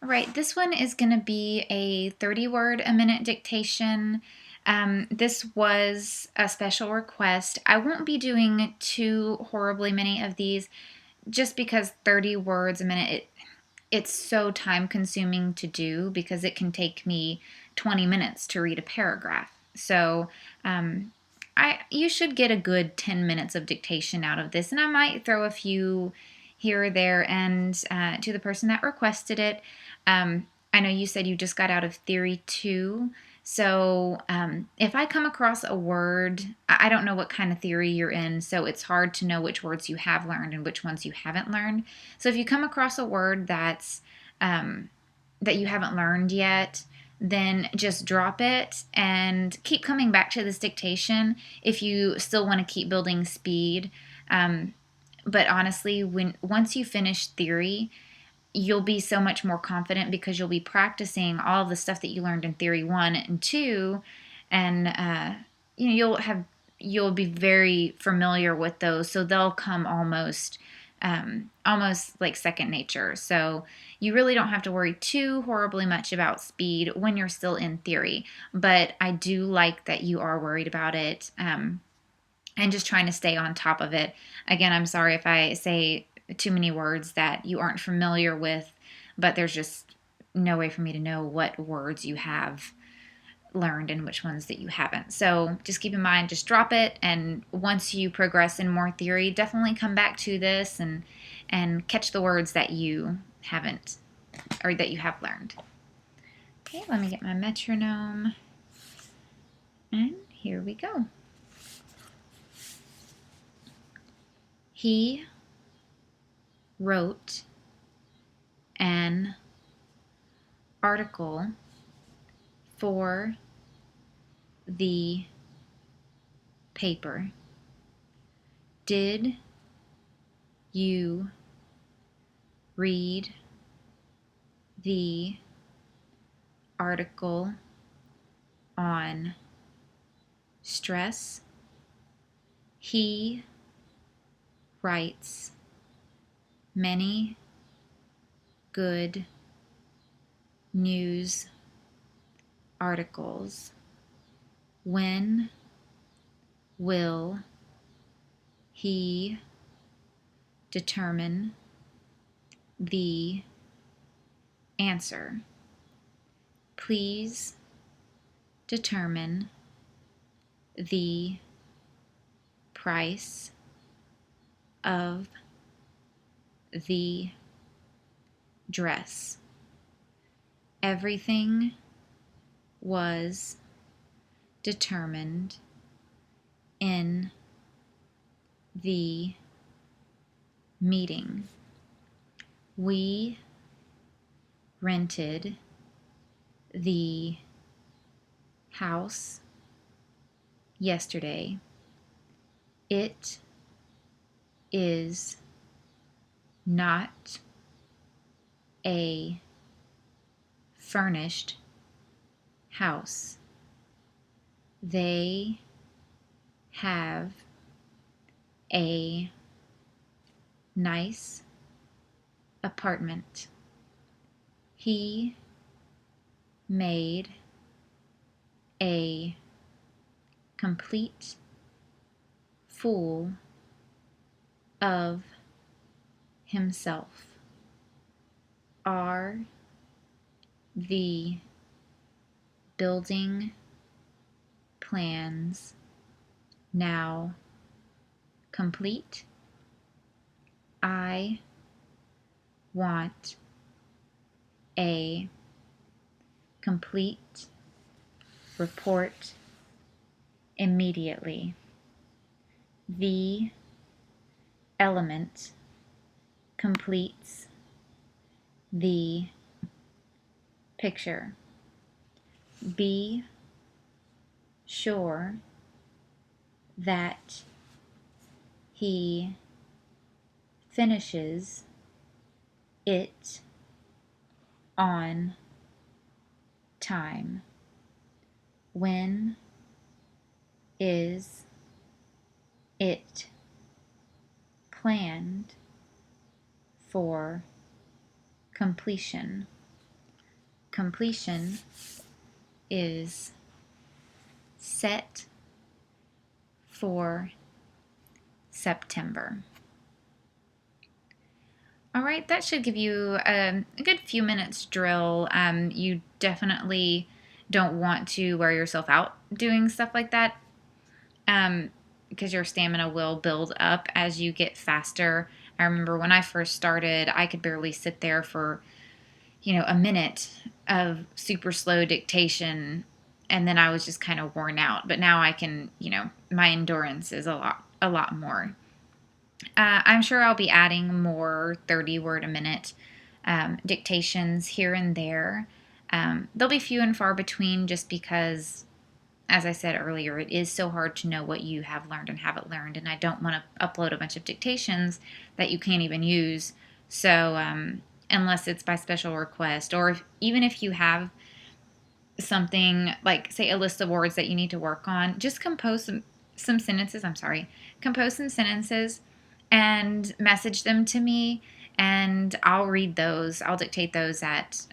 All right, this one is going to be a 30 word a minute dictation. This was a special request. I won't be doing too horribly many of these just because 30 words a minute, it's so time consuming to do because it can take me 20 minutes to read a paragraph. So you should get a good 10 minutes of dictation out of this, and I might throw a few here or there. And to the person that requested it, I know you said you just got out of Theory 2. So if I come across a word, I don't know what kind of theory you're in, so it's hard to know which words you have learned and which ones you haven't learned. So if you come across a word that you haven't learned yet, then just drop it and keep coming back to this dictation if you still want to keep building speed. But honestly, once you finish theory, you'll be so much more confident because you'll be practicing all of the stuff that you learned in Theory 1 and 2, and you'll be very familiar with those, so they'll come almost like second nature. So you really don't have to worry too horribly much about speed when you're still in theory. But I do like that you are worried about it, and just trying to stay on top of it. Again, I'm sorry if I say too many words that you aren't familiar with, but there's just no way for me to know what words you have learned and which ones that you haven't. So just keep in mind, just drop it, and once you progress in more theory, definitely come back to this and catch the words that you haven't or that you have learned. Okay, let me get my metronome, and here we go. He wrote an article for the paper. Did you read the article on stress? He writes many good news articles. When will he determine the answer? Please determine the price of the dress. Everything was determined in the meeting. We rented the house yesterday. It is not a furnished house. They have a nice apartment. He made a complete fool of himself. Are the building plans now complete? I want a complete report immediately. The element completes the picture. Be sure that he finishes it on time. When is it planned for completion? completion is set for September. All right, that should give you a good few minutes drill. You definitely don't want to wear yourself out doing stuff like that, because your stamina will build up as you get faster. I remember when I first started, I could barely sit there for, a minute of super slow dictation, and then I was just kind of worn out. But now I can, my endurance is a lot more. I'm sure I'll be adding more 30 word a minute dictations here and there. They'll be few and far between just because, as I said earlier, it is so hard to know what you have learned and haven't learned, and I don't want to upload a bunch of dictations that you can't even use. So, unless it's by special request, or even if you have something like, say, a list of words that you need to work on, just compose some sentences. Compose some sentences and message them to me, and I'll read those. I'll dictate those at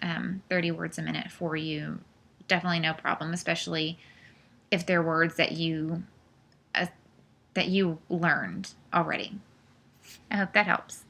30 words a minute for you. Definitely no problem, especially if they're words that you learned already. I hope that helps.